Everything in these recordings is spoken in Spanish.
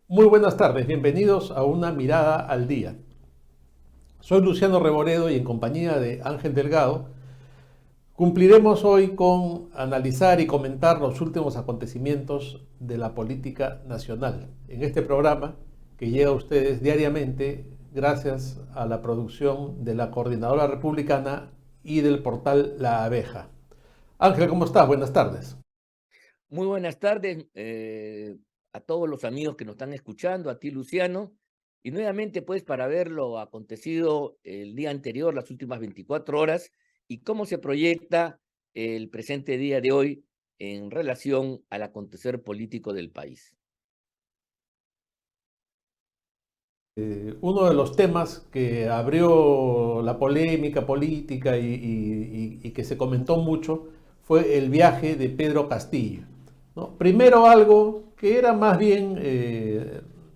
Muy buenas tardes, bienvenidos a Una Mirada al Día. Soy Luciano Reboredo y en compañía de Ángel Delgado cumpliremos hoy con analizar y comentar los últimos acontecimientos de la política nacional en este programa que llega a ustedes diariamente gracias a la producción de la Coordinadora Republicana y del portal La Abeja. Ángel, ¿cómo estás? Buenas tardes. Muy buenas tardes a todos los amigos que nos están escuchando, a ti Luciano, y nuevamente pues para ver lo acontecido el día anterior, las últimas 24 horas, y cómo se proyecta el presente día de hoy en relación al acontecer político del país. Uno de los temas que abrió la polémica política y que se comentó mucho fue el viaje de Pedro Castillo, ¿no? Primero algo que era más bien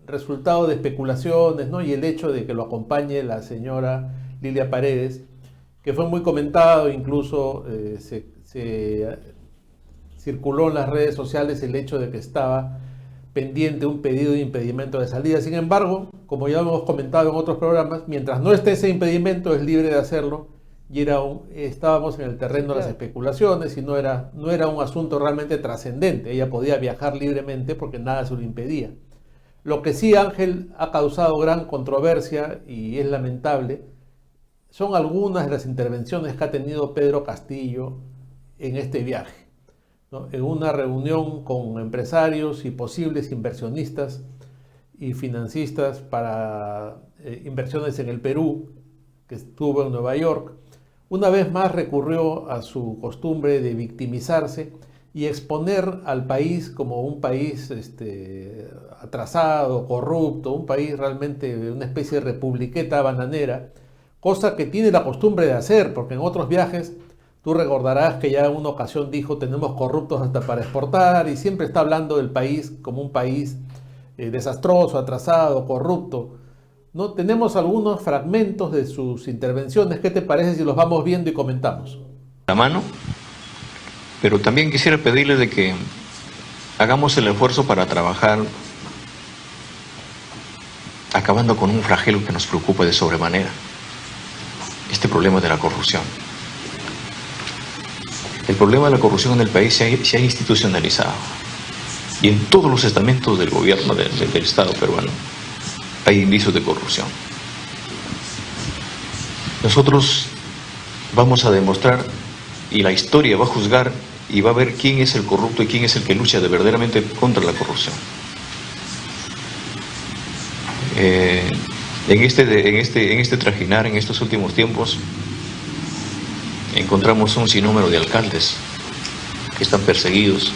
resultado de especulaciones, ¿no? Y el hecho de que lo acompañe la señora Lilia Paredes, que fue muy comentado, incluso se circuló en las redes sociales el hecho de que estaba pendiente un pedido de impedimento de salida. Sin embargo, como ya hemos comentado en otros programas, mientras no esté ese impedimento es libre de hacerlo y estábamos en el Sí, terreno de las claro. especulaciones y no era un asunto realmente trascendente. Ella podía viajar libremente porque nada se lo impedía. Lo que sí, Ángel, ha causado gran controversia y es lamentable son algunas de las intervenciones que ha tenido Pedro Castillo en este viaje, ¿no? En una reunión con empresarios y posibles inversionistas y financistas para inversiones en el Perú, que estuvo en Nueva York, una vez más recurrió a su costumbre de victimizarse y exponer al país como un país atrasado, corrupto, un país realmente una especie de republiqueta bananera, cosa que tiene la costumbre de hacer, porque en otros viajes tú recordarás que ya en una ocasión dijo tenemos corruptos hasta para exportar y siempre está hablando del país como un país desastroso, atrasado, corrupto. ¿No? Tenemos algunos fragmentos de sus intervenciones. ¿Qué te parece si los vamos viendo y comentamos? La mano, pero también quisiera pedirle de que hagamos el esfuerzo para trabajar acabando con un flagelo que nos preocupa de sobremanera, este problema de la corrupción. El problema de la corrupción en el país se ha institucionalizado y en todos los estamentos del gobierno del Estado peruano hay indicios de corrupción. Nosotros vamos a demostrar y la historia va a juzgar y va a ver quién es el corrupto y quién es el que lucha de verdaderamente contra la corrupción. En este trajinar, en estos últimos tiempos, encontramos un sinnúmero de alcaldes que están perseguidos,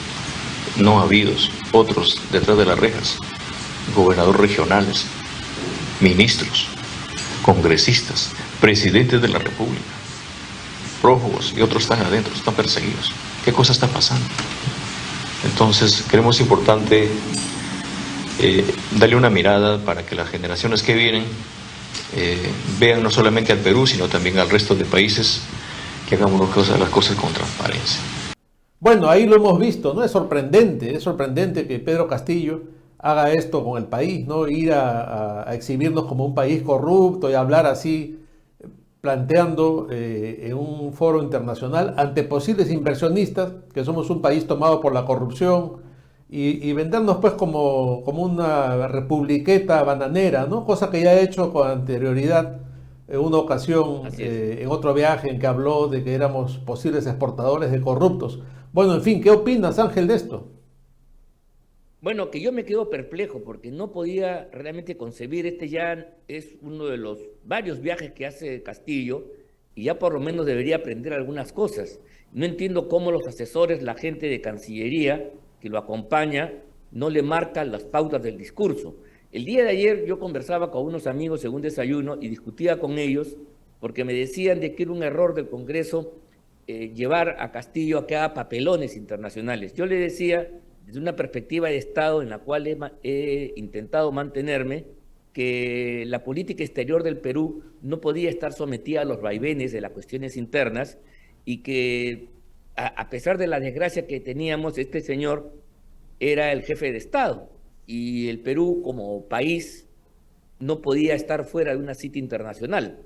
no habidos, otros detrás de las rejas, gobernadores regionales, ministros, congresistas, presidentes de la República, prófugos y otros están adentro, están perseguidos. ¿Qué cosa está pasando? Entonces, creemos importante darle una mirada para que las generaciones que vienen vean no solamente al Perú, sino también al resto de países, que hagamos las cosas con transparencia. Bueno, ahí lo hemos visto, ¿no? Es sorprendente que Pedro Castillo haga esto con el país, ¿no? Ir a exhibirnos como un país corrupto y hablar así, planteando en un foro internacional ante posibles inversionistas que somos un país tomado por la corrupción y vendernos pues como una republiqueta bananera, ¿no? Cosa que ya ha hecho con anterioridad en una ocasión, Así es. en otro viaje en que habló de que éramos posibles exportadores de corruptos. Bueno, en fin, ¿qué opinas, Ángel, de esto? Bueno, que yo me quedo perplejo porque no podía realmente concebir, este ya es uno de los varios viajes que hace Castillo y ya por lo menos debería aprender algunas cosas. No entiendo cómo los asesores, la gente de Cancillería que lo acompaña, no le marcan las pautas del discurso. El día de ayer yo conversaba con unos amigos en un desayuno y discutía con ellos porque me decían de que era un error del Congreso llevar a Castillo a que haga papelones internacionales. Yo le decía desde una perspectiva de Estado en la cual he intentado mantenerme, que la política exterior del Perú no podía estar sometida a los vaivenes de las cuestiones internas y que a pesar de la desgracia que teníamos, este señor era el jefe de Estado y el Perú como país no podía estar fuera de una cita internacional.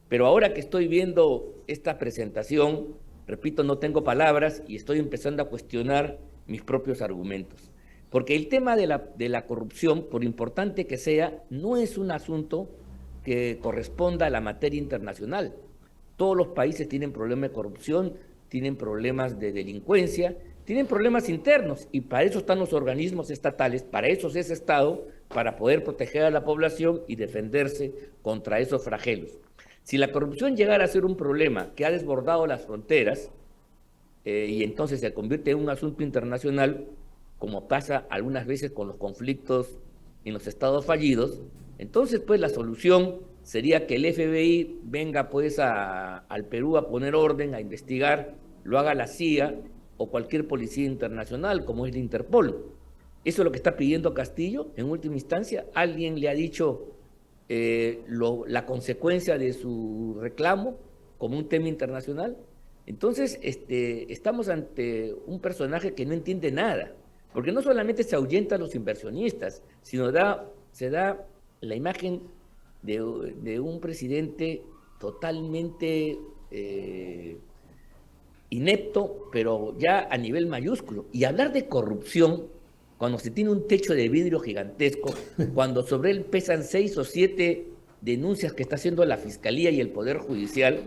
Pero ahora que estoy viendo esta presentación, repito, no tengo palabras y estoy empezando a cuestionar mis propios argumentos. Porque el tema de la corrupción, por importante que sea, no es un asunto que corresponda a la materia internacional. Todos los países tienen problemas de corrupción, tienen problemas de delincuencia, tienen problemas internos, y para eso están los organismos estatales, para eso es ese Estado, para poder proteger a la población y defenderse contra esos flagelos. Si la corrupción llegara a ser un problema que ha desbordado las fronteras, y entonces se convierte en un asunto internacional, como pasa algunas veces con los conflictos en los estados fallidos, entonces pues la solución sería que el FBI venga pues al Perú a poner orden, a investigar, lo haga la CIA o cualquier policía internacional como es la Interpol. Eso es lo que está pidiendo Castillo en última instancia. ¿Alguien le ha dicho la consecuencia de su reclamo como un tema internacional? Entonces estamos ante un personaje que no entiende nada, porque no solamente se ahuyenta a los inversionistas, sino se da la imagen de un presidente totalmente inepto, pero ya a nivel mayúsculo. Y hablar de corrupción cuando se tiene un techo de vidrio gigantesco, cuando sobre él pesan 6 o 7 denuncias que está haciendo la Fiscalía y el Poder Judicial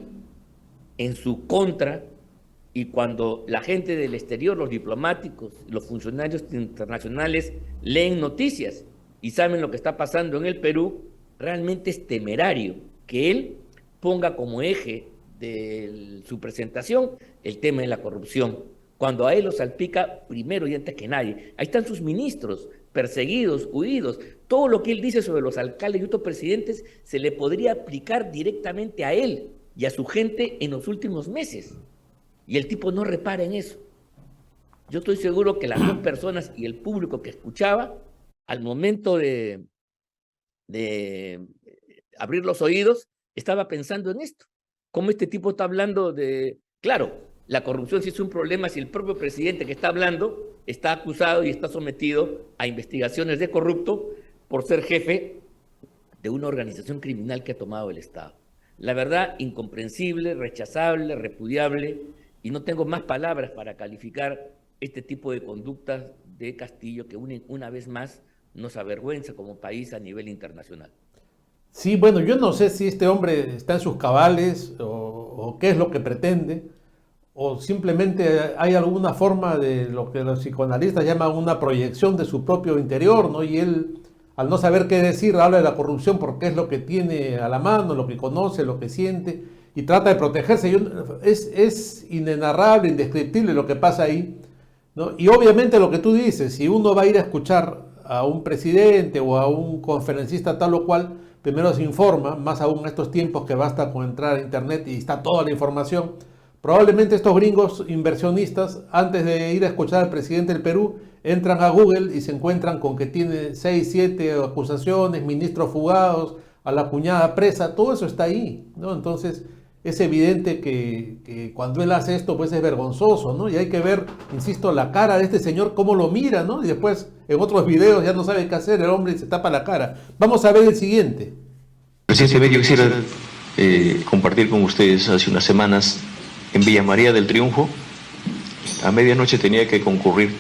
en su contra, y cuando la gente del exterior, los diplomáticos, los funcionarios internacionales leen noticias y saben lo que está pasando en el Perú, realmente es temerario que él ponga como eje de su presentación el tema de la corrupción, cuando a él lo salpica primero y antes que nadie. Ahí están sus ministros, perseguidos, huidos. Todo lo que él dice sobre los alcaldes y otros presidentes se le podría aplicar directamente a él y a su gente en los últimos meses. Y el tipo no repara en eso. Yo estoy seguro que las dos personas y el público que escuchaba, al momento de abrir los oídos, estaba pensando en esto. ¿Cómo este tipo está hablando de...? Claro, la corrupción sí es un problema si el propio presidente que está hablando está acusado y está sometido a investigaciones de corrupto por ser jefe de una organización criminal que ha tomado el Estado. La verdad, incomprensible, rechazable, repudiable, y no tengo más palabras para calificar este tipo de conductas de Castillo que una vez más nos avergüenza como país a nivel internacional. Sí, bueno, yo no sé si este hombre está en sus cabales o qué es lo que pretende, o simplemente hay alguna forma de lo que los psicoanalistas llaman una proyección de su propio interior, ¿no? Y él, al no saber qué decir, habla de la corrupción porque es lo que tiene a la mano, lo que conoce, lo que siente, y trata de protegerse. Es inenarrable, indescriptible lo que pasa ahí, ¿no? Y obviamente lo que tú dices, si uno va a ir a escuchar a un presidente o a un conferencista tal o cual, primero se informa, más aún en estos tiempos que basta con entrar a internet y está toda la información. Probablemente estos gringos inversionistas, antes de ir a escuchar al presidente del Perú, entran a Google y se encuentran con que tiene 6, 7 acusaciones, ministros fugados, a la cuñada presa, todo eso está ahí, ¿no? Entonces es evidente que cuando él hace esto, pues es vergonzoso, ¿no? Y hay que ver, insisto, la cara de este señor, cómo lo mira, ¿no? Y después en otros videos ya no sabe qué hacer, el hombre se tapa la cara. Vamos a ver el siguiente. Presidente, yo quisiera compartir con ustedes hace unas semanas en Villa María del Triunfo. A medianoche tenía que concurrir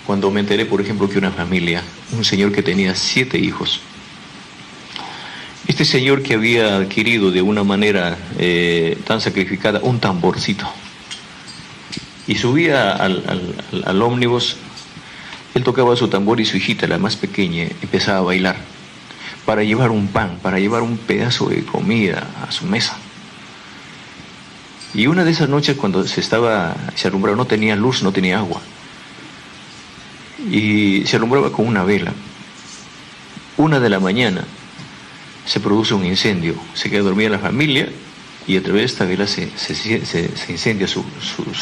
cuando me enteré, por ejemplo, que una familia, un señor que tenía 7 hijos, este señor que había adquirido de una manera tan sacrificada un tamborcito y subía al ómnibus, él tocaba su tambor y su hijita, la más pequeña, empezaba a bailar para llevar un pan, para llevar un pedazo de comida a su mesa. Y una de esas noches cuando se alumbraba, no tenía luz, no tenía agua, y se alumbraba con una vela. 1 de la mañana se produce un incendio, se queda dormida la familia y a través de esta vela se incendia su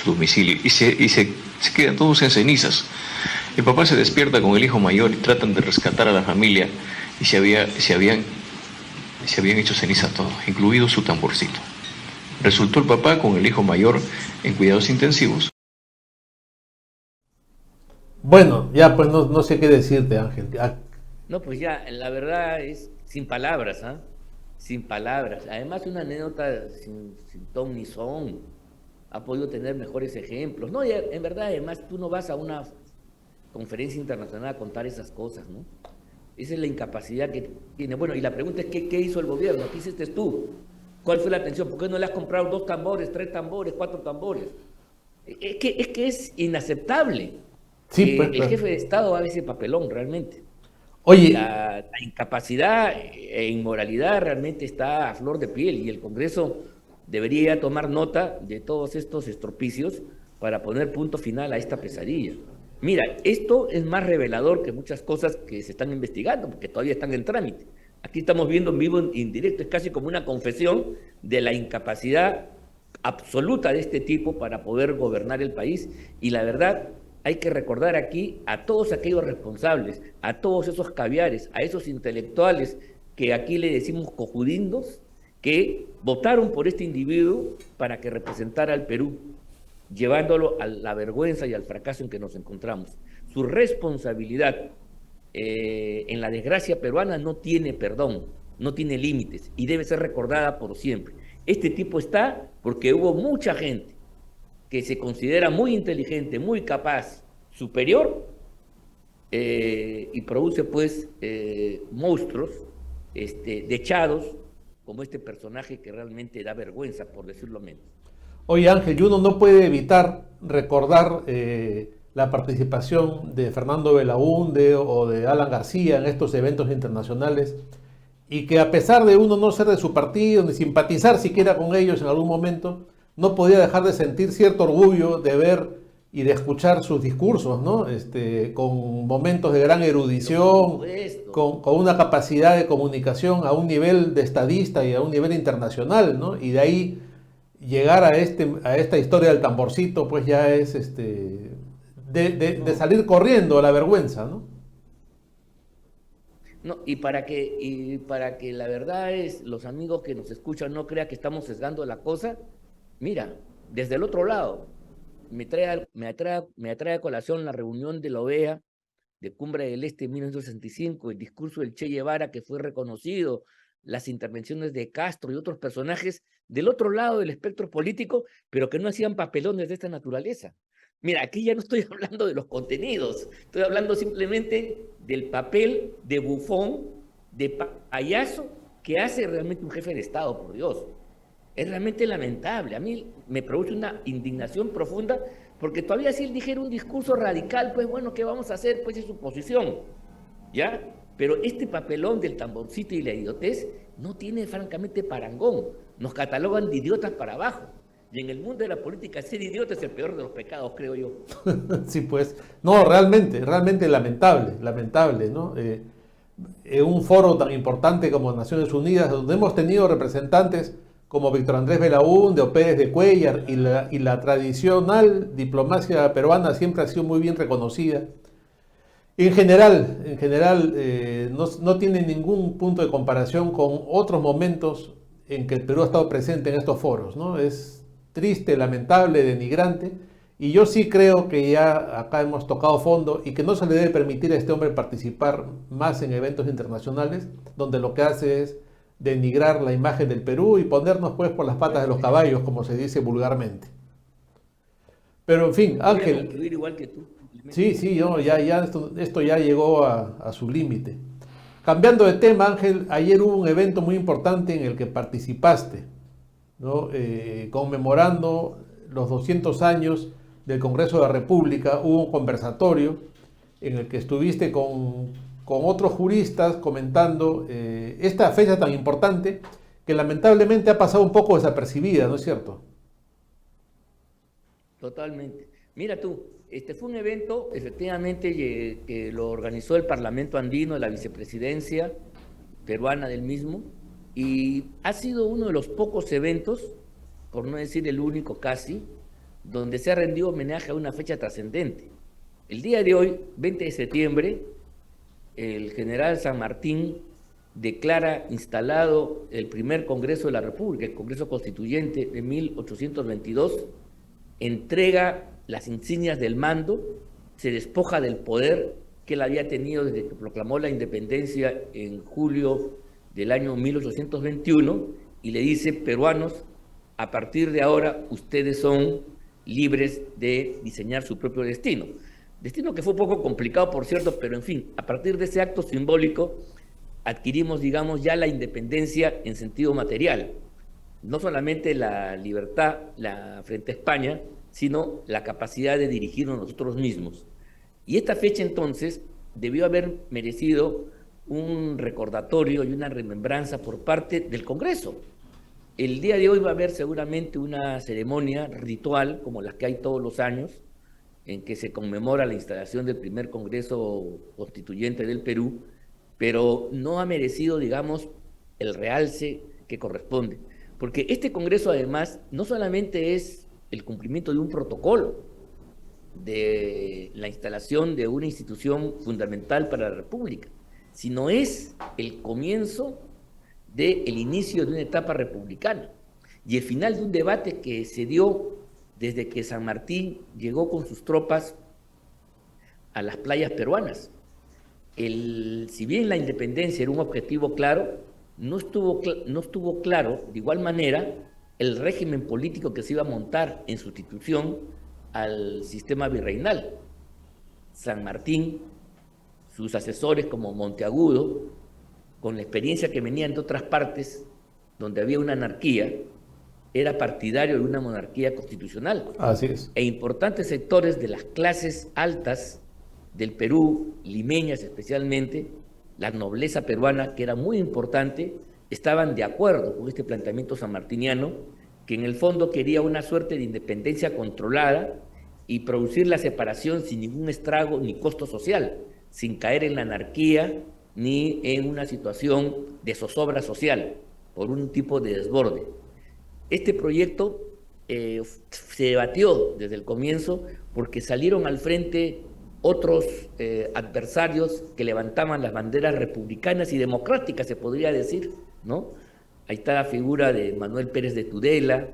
domicilio y se quedan todos en cenizas. El papá se despierta con el hijo mayor y tratan de rescatar a la familia y se habían hecho ceniza todo, incluido su tamborcito. Resultó el papá con el hijo mayor en cuidados intensivos. Bueno, ya pues no sé qué decirte, Ángel. Ah, No, pues ya, la verdad es sin palabras, ¿ah? Sin palabras. Además, una anécdota sin ton ni son. Ha podido tener mejores ejemplos. No, y en verdad, además, tú no vas a una conferencia internacional a contar esas cosas, ¿no? Esa es la incapacidad que tiene. Bueno, y la pregunta es, ¿qué hizo el gobierno? ¿Qué hiciste tú? ¿Cuál fue la atención? ¿Por qué no le has comprado 2 tambores, 3 tambores, 4 tambores? Es que es inaceptable sí, que pues, el pues. jefe de Estado haga ese papelón realmente. Oye, La incapacidad e inmoralidad realmente está a flor de piel y el Congreso debería tomar nota de todos estos estropicios para poner punto final a esta pesadilla. Mira, esto es más revelador que muchas cosas que se están investigando, porque todavía están en trámite. Aquí estamos viendo en vivo, en directo, es casi como una confesión de la incapacidad absoluta de este tipo para poder gobernar el país. Y la verdad, hay que recordar aquí a todos aquellos responsables, a todos esos caviares, a esos intelectuales que aquí le decimos cojudindos, que votaron por este individuo para que representara al Perú, llevándolo a la vergüenza y al fracaso en que nos encontramos. Su responsabilidad en la desgracia peruana no tiene perdón, no tiene límites y debe ser recordada por siempre. Este tipo está porque hubo mucha gente que se considera muy inteligente, muy capaz, superior, y produce pues monstruos dechados, como este personaje que realmente da vergüenza, por decirlo menos. oye Ángel, y uno no puede evitar recordar la participación de Fernando Belaúnde o de Alan García en estos eventos internacionales y que a pesar de uno no ser de su partido ni simpatizar siquiera con ellos en algún momento, no podía dejar de sentir cierto orgullo de ver y de escuchar sus discursos, ¿no? Con momentos de gran Pero por erudición, supuesto, con una capacidad de comunicación a un nivel de estadista y a un nivel internacional, ¿no? Y de ahí llegar a esta historia del tamborcito, pues ya es de no, salir corriendo a la vergüenza, ¿no? no, y para que la verdad es, los amigos que nos escuchan no crean que estamos sesgando la cosa, mira, desde el otro lado, me atrae a colación la reunión de la OEA de Cumbre del Este en 1965, el discurso del Che Guevara que fue reconocido, las intervenciones de Castro y otros personajes del otro lado del espectro político, pero que no hacían papelones de esta naturaleza. Mira, aquí ya no estoy hablando de los contenidos, estoy hablando simplemente del papel de bufón, de payaso que hace realmente un jefe de Estado, por Dios. Es realmente lamentable. A mí me produce una indignación profunda porque todavía si él dijera un discurso radical, pues bueno, ¿qué vamos a hacer? Pues es su posición, ¿ya? Pero este papelón del tamborcito y la idiotez no tiene francamente parangón. Nos catalogan de idiotas para abajo. Y en el mundo de la política ser idiota es el peor de los pecados, creo yo. Sí, pues, no, realmente lamentable, lamentable, ¿no? En un foro tan importante como Naciones Unidas, donde hemos tenido representantes como Víctor Andrés Belaúnde o Pérez de Cuéllar, y la tradicional diplomacia peruana siempre ha sido muy bien reconocida. En general, no tiene ningún punto de comparación con otros momentos en que el Perú ha estado presente en estos foros, ¿no? Es triste, lamentable, denigrante, y yo sí creo que ya acá hemos tocado fondo y que no se le debe permitir a este hombre participar más en eventos internacionales, donde lo que hace es denigrar la imagen del Perú y ponernos pues por las patas de los caballos, como se dice vulgarmente. Pero en fin, Voy a Ángel, concluir igual que tú, simplemente. sí, sí, no, ya esto ya llegó a su límite. Cambiando de tema, Ángel, ayer hubo un evento muy importante en el que participaste, ¿no? Conmemorando los 200 años del Congreso de la República, hubo un conversatorio en el que estuviste con otros juristas comentando esta fecha tan importante que lamentablemente ha pasado un poco desapercibida, ¿no es cierto? Totalmente. Mira tú, este fue un evento efectivamente que lo organizó el Parlamento Andino, la vicepresidencia peruana del mismo, y ha sido uno de los pocos eventos, por no decir el único casi, donde se ha rendido homenaje a una fecha trascendente. El día de hoy, 20 de septiembre, el general San Martín declara instalado el primer Congreso de la República, el Congreso Constituyente de 1822, entrega las insignias del mando se despoja del poder que él había tenido desde que proclamó la independencia en julio del año 1821 y le dice: peruanos, a partir de ahora ustedes son libres de diseñar su propio destino. Destino que fue un poco complicado, por cierto, pero en fin, a partir de ese acto simbólico adquirimos, digamos, ya la independencia en sentido material. No solamente la libertad frente a España, sino la capacidad de dirigirnos nosotros mismos. Y esta fecha entonces debió haber merecido un recordatorio y una remembranza por parte del Congreso. El día de hoy va a haber seguramente una ceremonia ritual, como las que hay todos los años, en que se conmemora la instalación del primer Congreso Constituyente del Perú, pero no ha merecido, digamos, el realce que corresponde. Porque este Congreso, además, no solamente es el cumplimiento de un protocolo, de la instalación de una institución fundamental para la República, sino es el comienzo del inicio de una etapa republicana y el final de un debate que se dio desde que San Martín llegó con sus tropas a las playas peruanas. Si bien la independencia era un objetivo claro, no estuvo claro, de igual manera, el régimen político que se iba a montar en sustitución al sistema virreinal. San Martín, sus asesores como Monteagudo, con la experiencia que venían de otras partes donde había una anarquía, era partidario de una monarquía constitucional. Así es. E importantes sectores de las clases altas del Perú, limeñas especialmente, la nobleza peruana, que era muy importante, estaban de acuerdo con este planteamiento sanmartiniano, que en el fondo quería una suerte de independencia controlada y producir la separación sin ningún estrago ni costo social, sin caer en la anarquía ni en una situación de zozobra social por un tipo de desborde. Este proyecto se debatió desde el comienzo porque salieron al frente otros adversarios que levantaban las banderas republicanas y democráticas, se podría decir, ¿no? Ahí está la figura de Manuel Pérez de Tudela,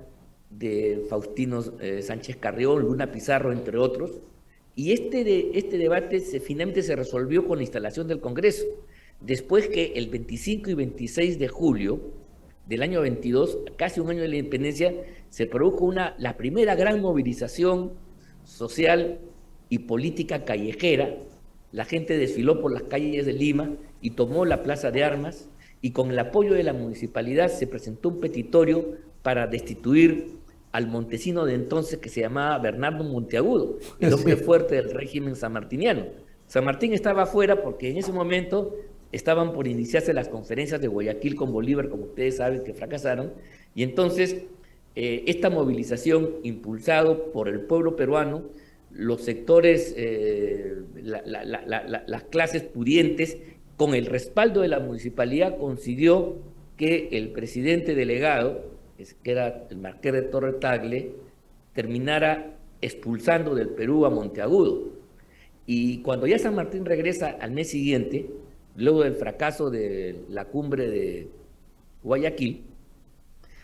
de Faustino Sánchez Carrión, Luna Pizarro, entre otros. Y este debate finalmente se resolvió con la instalación del Congreso, después que el 25 y 26 de julio del año 22, casi un año de la independencia, se produjo la primera gran movilización social y política callejera. La gente desfiló por las calles de Lima y tomó la Plaza de Armas, y con el apoyo de la municipalidad se presentó un petitorio para destituir al montesino de entonces que se llamaba Bernardo Monteagudo, el hombre fuerte del régimen sanmartiniano. San Martín estaba afuera porque en ese momento estaban por iniciarse las conferencias de Guayaquil con Bolívar, como ustedes saben, que fracasaron, y entonces esta movilización, impulsado por el pueblo peruano, los sectores, las clases pudientes, con el respaldo de la municipalidad, consiguió que el presidente delegado, que era el Marqués de Torre Tagle, terminara expulsando del Perú a Monteagudo. Y cuando ya San Martín regresa al mes siguiente, luego del fracaso de la cumbre de Guayaquil,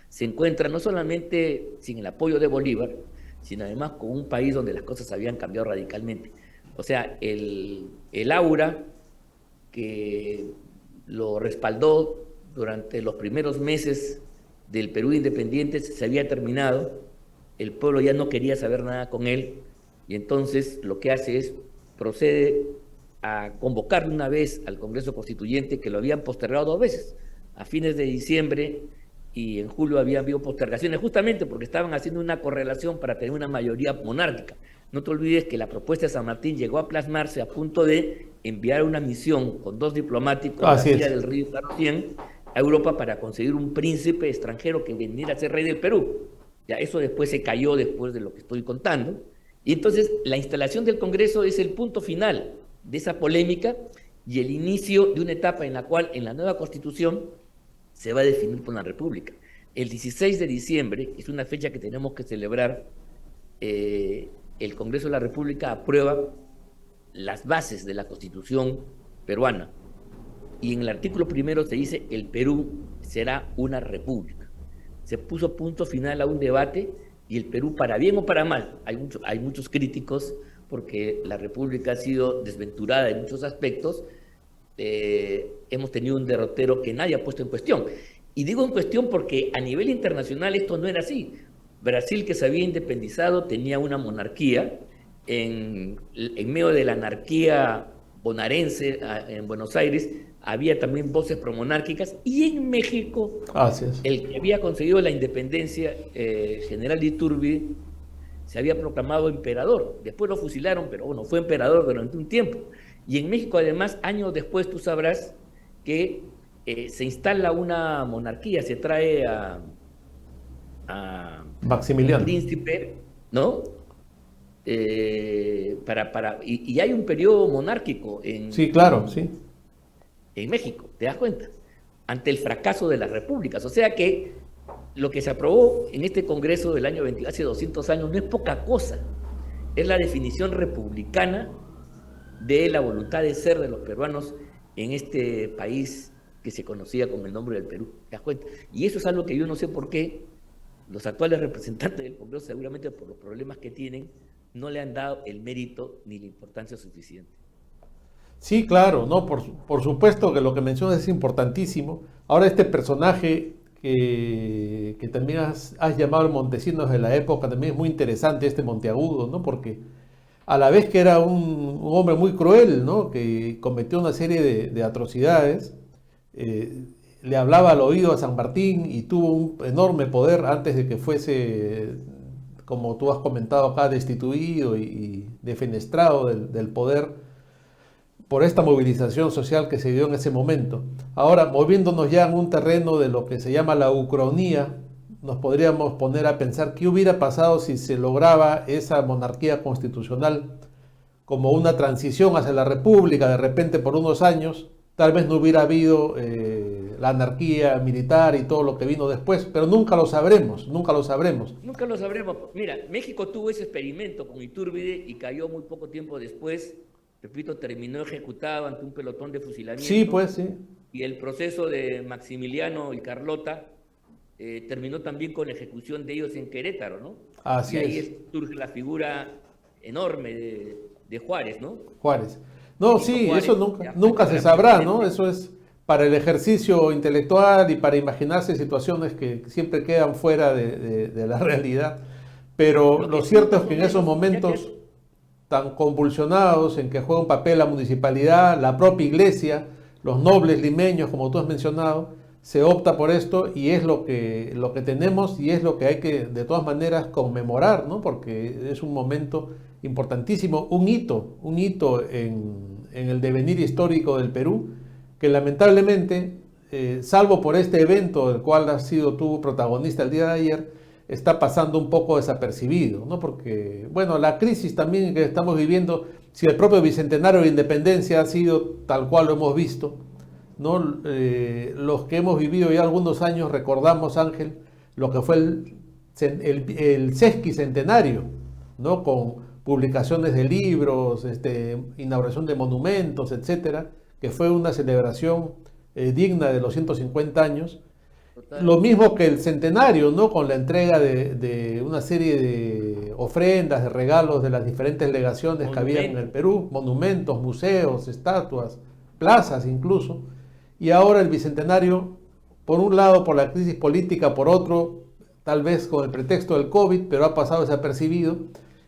se encuentra no solamente sin el apoyo de Bolívar, sino además con un país donde las cosas habían cambiado radicalmente. O sea, el aura que lo respaldó durante los primeros meses del Perú independiente se había terminado, el pueblo ya no quería saber nada con él, y entonces lo que hace es procede a convocar una vez al Congreso Constituyente, que lo habían postergado 2 veces, a fines de diciembre y en julio había habido postergaciones, justamente porque estaban haciendo una correlación para tener una mayoría monárquica. No te olvides que la propuesta de San Martín llegó a plasmarse a punto de enviar una misión con 2 diplomáticos a la Villa del Río Carocien a Europa para conseguir un príncipe extranjero que viniera a ser rey del Perú. Ya eso después se cayó después de lo que estoy contando. Y entonces la instalación del Congreso es el punto final de esa polémica y el inicio de una etapa en la cual en la nueva Constitución se va a definir por una república. El 16 de diciembre, es una fecha que tenemos que celebrar, el Congreso de la República aprueba las bases de la Constitución peruana. Y en el artículo primero se dice: el Perú será una república. Se puso punto final a un debate y el Perú, para bien o para mal, hay muchos críticos, porque la República ha sido desventurada en muchos aspectos. Hemos tenido un derrotero que nadie ha puesto en cuestión. Y digo en cuestión porque a nivel internacional esto no era así. Brasil, que se había independizado, tenía una monarquía. En medio de la anarquía bonaerense en Buenos Aires había también voces promonárquicas, y en México el que había conseguido la independencia, general Iturbide, se había proclamado emperador. Después lo fusilaron, pero bueno, fue emperador durante un tiempo. Y en México, además, años después, tú sabrás que se instala una monarquía, se trae a Maximiliano, un príncipe, ¿no? Y hay un periodo monárquico sí, claro, sí. en México, ¿te das cuenta? Ante el fracaso de las repúblicas. O sea que lo que se aprobó en este Congreso del año 20, hace 200 años, no es poca cosa. Es la definición republicana de la voluntad de ser de los peruanos en este país que se conocía con el nombre del Perú. ¿Te das cuenta? Y eso es algo que yo no sé por qué los actuales representantes del Congreso, seguramente por los problemas que tienen, no le han dado el mérito ni la importancia suficiente. Sí, claro, no, por supuesto que lo que mencionas es importantísimo. Ahora este personaje que también has llamado el Montesinos de la época, también es muy interesante, este Monteagudo, ¿no? Porque a la vez que era un hombre muy cruel, ¿no? Que cometió una serie de atrocidades, le hablaba al oído a San Martín y tuvo un enorme poder antes de que fuese, como tú has comentado acá, destituido y defenestrado del poder por esta movilización social que se dio en ese momento. Ahora, moviéndonos ya en un terreno de lo que se llama la ucronía, nos podríamos poner a pensar qué hubiera pasado si se lograba esa monarquía constitucional como una transición hacia la república. De repente, por unos años, tal vez no hubiera habido la anarquía militar y todo lo que vino después, pero nunca lo sabremos, nunca lo sabremos. Nunca lo sabremos. Mira, México tuvo ese experimento con Iturbide y cayó muy poco tiempo después. Repito, terminó ejecutado ante un pelotón de fusilamiento. Sí, pues sí. Y el proceso de Maximiliano y Carlota terminó también con la ejecución de ellos en Querétaro, ¿no? Así y ahí es. Surge la figura enorme de Juárez, ¿no? Juárez. No, sí, Juárez, eso nunca se sabrá, ¿no? Eso es para el ejercicio intelectual y para imaginarse situaciones que siempre quedan fuera de la realidad. Pero lo cierto es que en esos momentos tan convulsionados, en que juega un papel la municipalidad, la propia iglesia, los nobles limeños, como tú has mencionado, se opta por esto y es lo que tenemos y es lo que hay que de todas maneras conmemorar, ¿no? Porque es un momento importantísimo, un hito en el devenir histórico del Perú, que lamentablemente, salvo por este evento del cual has sido tú protagonista el día de ayer, está pasando un poco desapercibido, ¿no? Porque, bueno, la crisis también que estamos viviendo, si el propio Bicentenario de Independencia ha sido tal cual lo hemos visto, ¿no? Los que hemos vivido ya algunos años recordamos, Ángel, lo que fue el sesquicentenario, ¿no? Con publicaciones de libros, inauguración de monumentos, etcétera, que fue una celebración digna de los 150 años. Total. Lo mismo que el centenario, ¿no? Con la entrega de una serie de ofrendas, de regalos de las diferentes legaciones que había en el Perú, monumentos, museos, estatuas, plazas incluso. Y ahora el bicentenario, por un lado por la crisis política, por otro, tal vez con el pretexto del COVID, pero ha pasado desapercibido.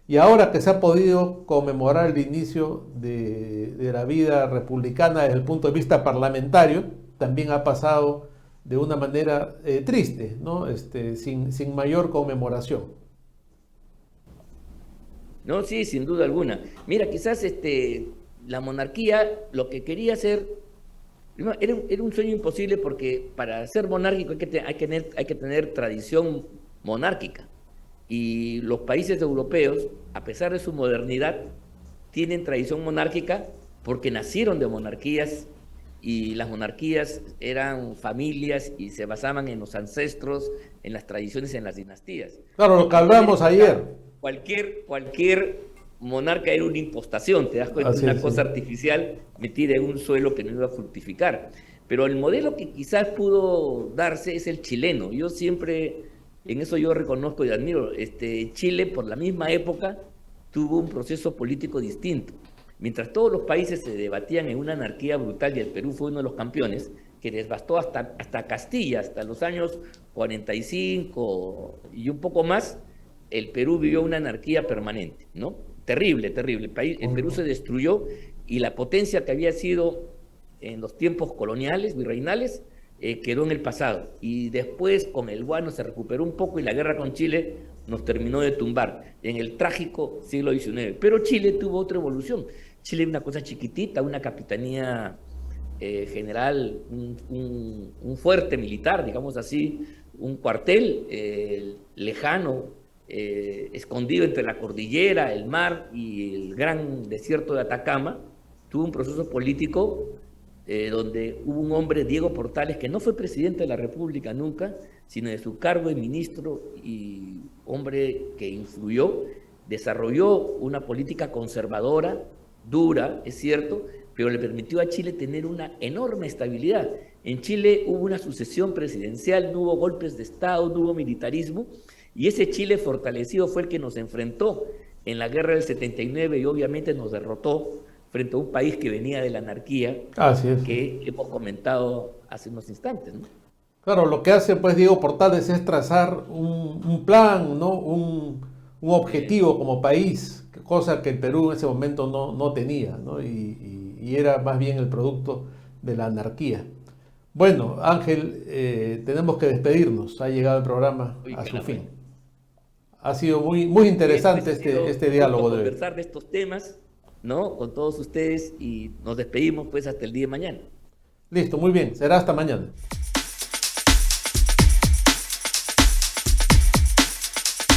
Y ahora que se ha podido conmemorar el inicio de la vida republicana desde el punto de vista parlamentario, también ha pasado de una manera triste, ¿no? Sin mayor conmemoración. No, sí, sin duda alguna. Mira, quizás la monarquía lo que quería hacer era un sueño imposible, porque para ser monárquico hay que tener tradición monárquica. Y los países europeos, a pesar de su modernidad, tienen tradición monárquica porque nacieron de monarquías, y las monarquías eran familias y se basaban en los ancestros, en las tradiciones, en las dinastías. Claro, lo que hablamos ayer. Cualquier monarca era una impostación, te das cuenta, una cosa artificial metida en un suelo que no iba a fructificar. Pero el modelo que quizás pudo darse es el chileno. Yo siempre, en eso yo reconozco y admiro, Chile por la misma época tuvo un proceso político distinto. Mientras todos los países se debatían en una anarquía brutal y el Perú fue uno de los campeones, que devastó hasta Castilla, hasta los años 45 y un poco más, el Perú vivió una anarquía permanente, ¿no? Terrible, terrible. El Perú se destruyó y la potencia que había sido en los tiempos coloniales, virreinales, quedó en el pasado. Y después con el Guano se recuperó un poco y la guerra con Chile nos terminó de tumbar en el trágico siglo XIX. Pero Chile tuvo otra evolución. Chile era una cosa chiquitita, una capitanía general, un fuerte militar, digamos así, un cuartel lejano, escondido entre la cordillera, el mar y el gran desierto de Atacama. Tuvo un proceso político donde hubo un hombre, Diego Portales, que no fue presidente de la República nunca, sino de su cargo de ministro y hombre que influyó, desarrolló una política conservadora, dura, es cierto, pero le permitió a Chile tener una enorme estabilidad. En Chile hubo una sucesión presidencial, no hubo golpes de Estado, no hubo militarismo, y ese Chile fortalecido fue el que nos enfrentó en la guerra del 79 y obviamente nos derrotó frente a un país que venía de la anarquía, que hemos comentado hace unos instantes, ¿no? Claro, lo que hace pues Diego Portales es trazar un plan, ¿no? un objetivo como país, cosa que el Perú en ese momento no tenía, ¿no? Y era más bien el producto de la anarquía. Bueno, Ángel, tenemos que despedirnos, ha llegado el programa a su fin. Ha sido muy interesante este diálogo de hoy. Conversar de estos temas, ¿no? Con todos ustedes y nos despedimos pues hasta el día de mañana. Listo, muy bien, será hasta mañana.